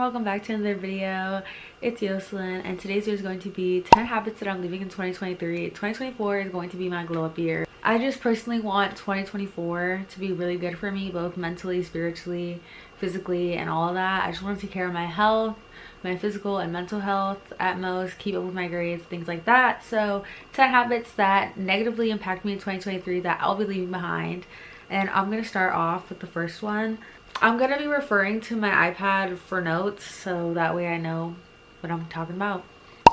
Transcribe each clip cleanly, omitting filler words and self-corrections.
welcome back to another video. It's Yoselin, and today's video is going to be 10 habits that I'm leaving in 2023. 2024 is going to be my glow up year. I just personally want 2024 to be really good for me, both mentally, spiritually, physically, and all of that. I just want to take care of my health, my physical and mental health at most, keep up with my grades, things like that. So 10 habits that negatively impact me in 2023 that I'll be leaving behind. And I'm going to start off with the first one. I'm going to be referring to my iPad for notes, so that way I know what I'm talking about.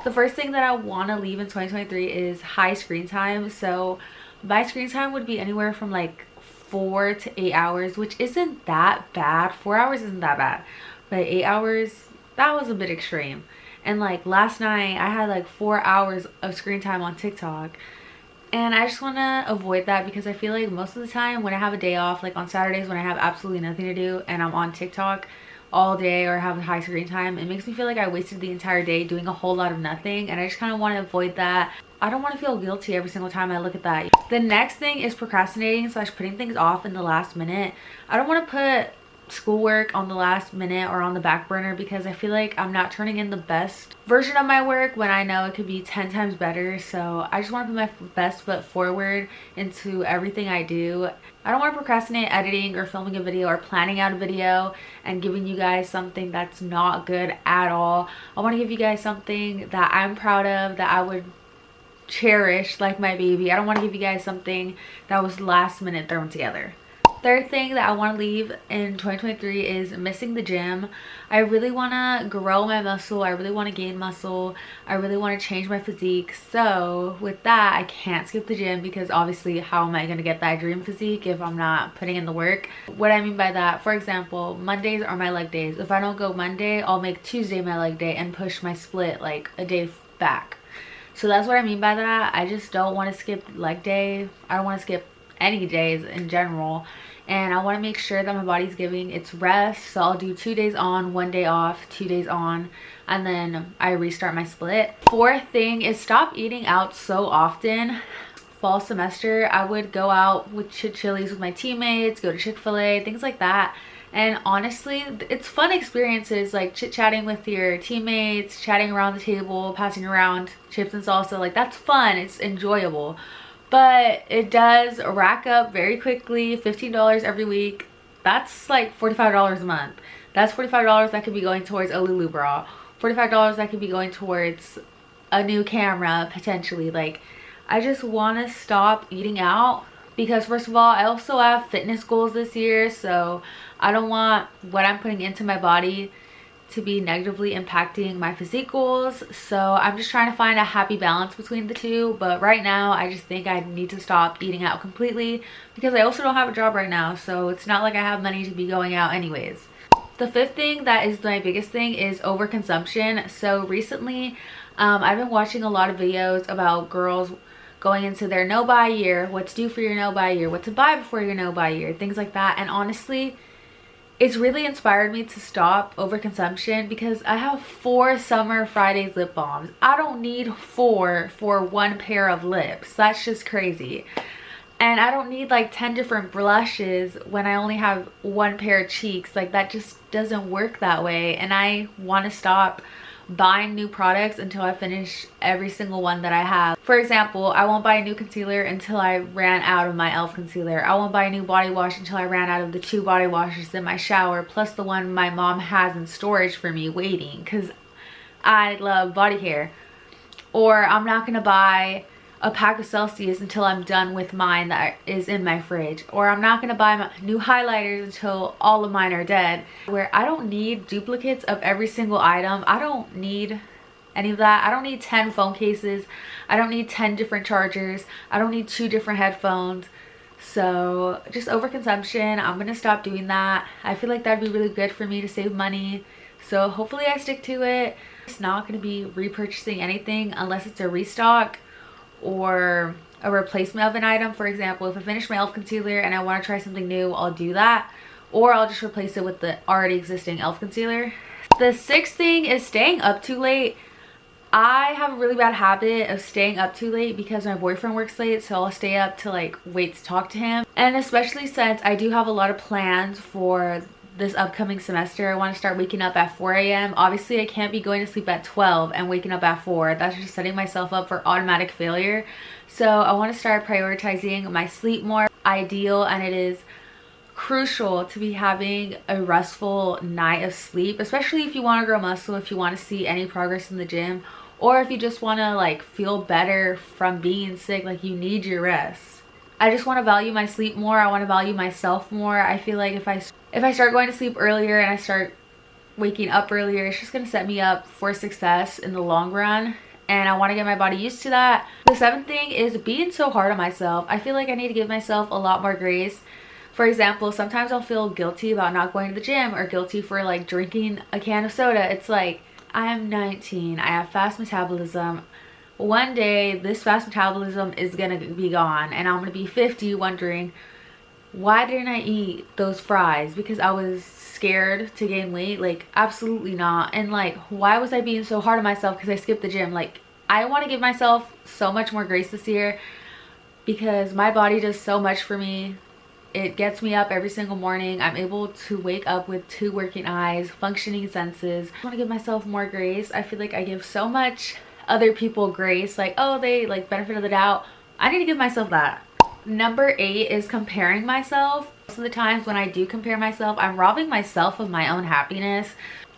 The first thing that I want to leave in 2023 is high screen time. So my screen time would be anywhere from like 4 to 8 hours, which isn't that bad. 4 hours isn't that bad, but 8 hours, that was a bit extreme. And like last night I had like 4 hours of screen time on TikTok. And I just want to avoid that because I feel like most of the time when I have a day off, like on Saturdays when I have absolutely nothing to do and I'm on TikTok all day or have a high screen time, it makes me feel like I wasted the entire day doing a whole lot of nothing. And I just kind of want to avoid that. I don't want to feel guilty every single time I look at that. The next thing is procrastinating / putting things off in the last minute. I don't want to put schoolwork on the last minute or on the back burner because I feel like I'm not turning in the best version of my work when I know it could be 10 times better. So I just want to put my best foot forward into everything I do. I don't want to procrastinate editing or filming a video or planning out a video and giving you guys something that's not good at all. I want to give you guys something that I'm proud of, that I would cherish like my baby. I don't want to give you guys something that was last minute thrown together. Third thing that I want to leave in 2023 is missing the gym. I really want to grow my muscle. I really want to gain muscle. I really want to change my physique. So with that, I can't skip the gym because obviously how am I going to get that dream physique if I'm not putting in the work? What I mean by that, for example, Mondays are my leg days. If I don't go Monday, I'll make Tuesday my leg day and push my split like a day back. So that's what I mean by that. I just don't want to skip leg day. I don't want to skip any days in general. And I want to make sure that my body's giving its rest. So I'll do 2 days on, 1 day off, 2 days on, and then I restart my split. Fourth thing is stop eating out so often. Fall semester, I would go out with Chili's with my teammates, go to Chick-fil-A, things like that. And honestly, it's fun experiences, like chit-chatting with your teammates, chatting around the table, passing around chips and salsa. Like, that's fun. It's enjoyable. But it does rack up very quickly. $15 every week. That's like $45 a month. That's $45 that could be going towards a Lulu bra. $45 that could be going towards a new camera, potentially. Like, I just want to stop eating out. Because first of all, I also have fitness goals this year. So I don't want what I'm putting into my body to be negatively impacting my physique goals. So I'm just trying to find a happy balance between the two. But right now I just think I need to stop eating out completely because I also don't have a job right now, so it's not like I have money to be going out anyways. The fifth thing that is my biggest thing is overconsumption. So recently I've been watching a lot of videos about girls going into their no buy year, what's due for your no buy year, what to buy before your no buy year, things like that. And honestly, it's really inspired me to stop overconsumption because I have 4 Summer Fridays lip balms. I don't need 4 for 1 pair of lips. That's just crazy. And I don't need like 10 different blushes when I only have 1 pair of cheeks. Like, that just doesn't work that way. And I want to stop buying new products until I finish every single one that I have. For example, I won't buy a new concealer until I ran out of my e.l.f. concealer. I won't buy a new body wash until I ran out of the 2 body washes in my shower, plus the one my mom has in storage for me waiting, because I love body care. Or I'm not gonna buy a pack of Celsius until I'm done with mine that is in my fridge. Or I'm not gonna buy my new highlighters until all of mine are dead. Where I don't need duplicates of every single item. I don't need any of that. I don't need 10 phone cases. I don't need 10 different chargers. I don't need 2 different headphones. So just overconsumption, I'm gonna stop doing that. I feel like that'd be really good for me to save money. So hopefully I stick to it. It's not gonna be repurchasing anything unless it's a restock or a replacement of an item. For example, if I finish my e.l.f. concealer and I want to try something new, I'll do that, or I'll just replace it with the already existing e.l.f. concealer. The sixth thing is staying up too late. I have a really bad habit of staying up too late because my boyfriend works late, so I'll stay up to like wait to talk to him. And especially since I do have a lot of plans for this upcoming semester. I want to start waking up at 4 a.m. Obviously I can't be going to sleep at 12 and waking up at 4. That's just setting myself up for automatic failure. So I want to start prioritizing my sleep more. Ideal, and it is crucial to be having a restful night of sleep, especially if you want to grow muscle, if you want to see any progress in the gym, or if you just want to like feel better from being sick. Like, you need your rest. I just want to value my sleep more. I want to value myself more. I feel like if I start going to sleep earlier and I start waking up earlier, it's just going to set me up for success in the long run, and I want to get my body used to that. The 7th thing is being so hard on myself. I feel like I need to give myself a lot more grace. For example, sometimes I'll feel guilty about not going to the gym, or guilty for like drinking a can of soda. It's like, I am 19, I have fast metabolism. One day this fast metabolism is gonna be gone, and I'm gonna be 50 wondering, why didn't I eat those fries? Because I was scared to gain weight? Like, absolutely not. And like, why was I being so hard on myself because I skipped the gym? Like, I want to give myself so much more grace this year, because my body does so much for me. It gets me up every single morning. I'm able to wake up with 2 working eyes, functioning senses. I want to give myself more grace. I feel like I give so much other people grace, like, oh, they like benefit of the doubt. I need to give myself that. Number 8 is comparing myself. Most of the times when I do compare myself, I'm robbing myself of my own happiness.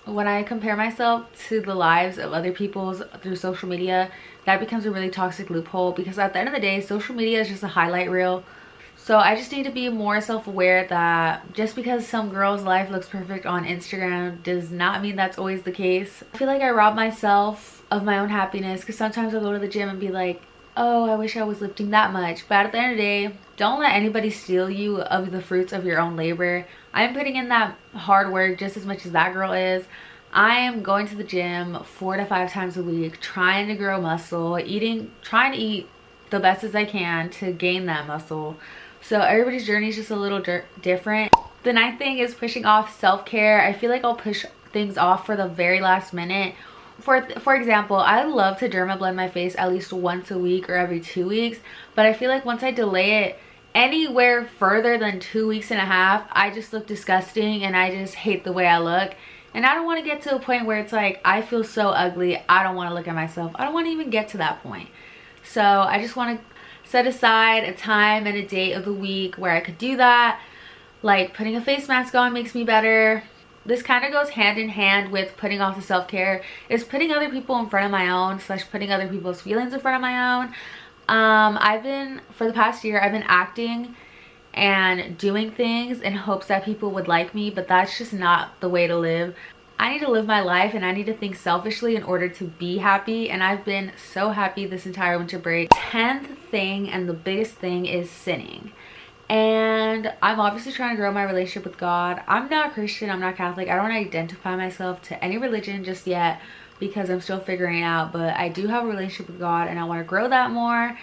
When I compare myself to the lives of other people's through social media, that becomes a really toxic loophole, because at the end of the day, social media is just a highlight reel. So I just need to be more self-aware that just because some girl's life looks perfect on Instagram does not mean that's always the case. I feel like I rob myself of my own happiness, because sometimes I'll go to the gym and be like, oh, I wish I was lifting that much. But at the end of the day, don't let anybody steal you of the fruits of your own labor. I'm putting in that hard work just as much as that girl is. I am going to the gym 4 to 5 times a week, trying to grow muscle, trying to eat the best as I can to gain that muscle. So everybody's journey is just a little different. The 9th thing is pushing off self-care. I feel like I'll push things off for the very last minute. For example, I love to dermablend my face at least once a week or every 2 weeks, but I feel like once I delay it anywhere further than 2.5 weeks, I just look disgusting and I just hate the way I look. And I don't want to get to a point where it's like, I feel so ugly, I don't want to look at myself. I don't want to even get to that point. So I just want to set aside a time and a date of the week where I could do that. Like, putting a face mask on makes me better. This kind of goes hand in hand with putting off the self-care, is putting other people in front of my own, / putting other people's feelings in front of my own. For the past year, I've been acting and doing things in hopes that people would like me, but that's just not the way to live. I need to live my life, and I need to think selfishly in order to be happy, and I've been so happy this entire winter break. 10th thing, and the biggest thing, is sinning. And I'm obviously trying to grow my relationship with God. I'm not Christian, I'm not Catholic. I don't identify myself to any religion just yet, because I'm still figuring it out. But I do have a relationship with God, and I want to grow that more.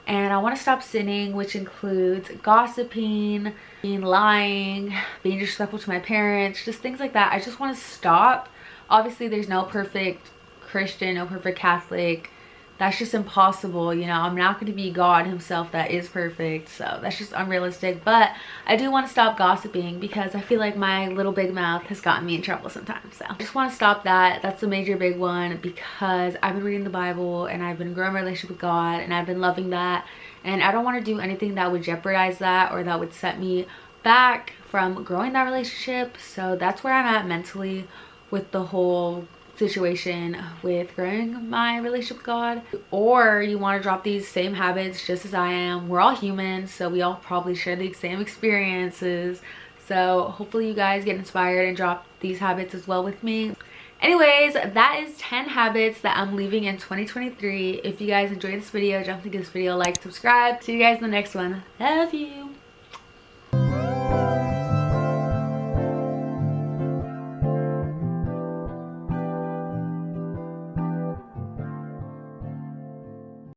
And I want to stop sinning, which includes gossiping, being lying, being disrespectful to my parents, just things like that. I just want to stop. Obviously, there's no perfect Christian, no perfect Catholic. That's just impossible, you know. I'm not going to be God himself that is perfect, so that's just unrealistic. But I do want to stop gossiping, because I feel like my little big mouth has gotten me in trouble sometimes. So I just want to stop that. That's the major big one, because I've been reading the Bible and I've been growing my relationship with God, and I've been loving that, and I don't want to do anything that would jeopardize that, or that would set me back from growing that relationship. So that's where I'm at mentally with the whole situation with growing my relationship with God. Or you want to drop these same habits just as I am. We're all humans, so we all probably share the same experiences. So hopefully you guys get inspired and drop these habits as well with me. Anyways, that is 10 habits that I'm leaving in 2023. If you guys enjoyed this video, don't forget to give this video a like, subscribe. See you guys in the next one. Love you.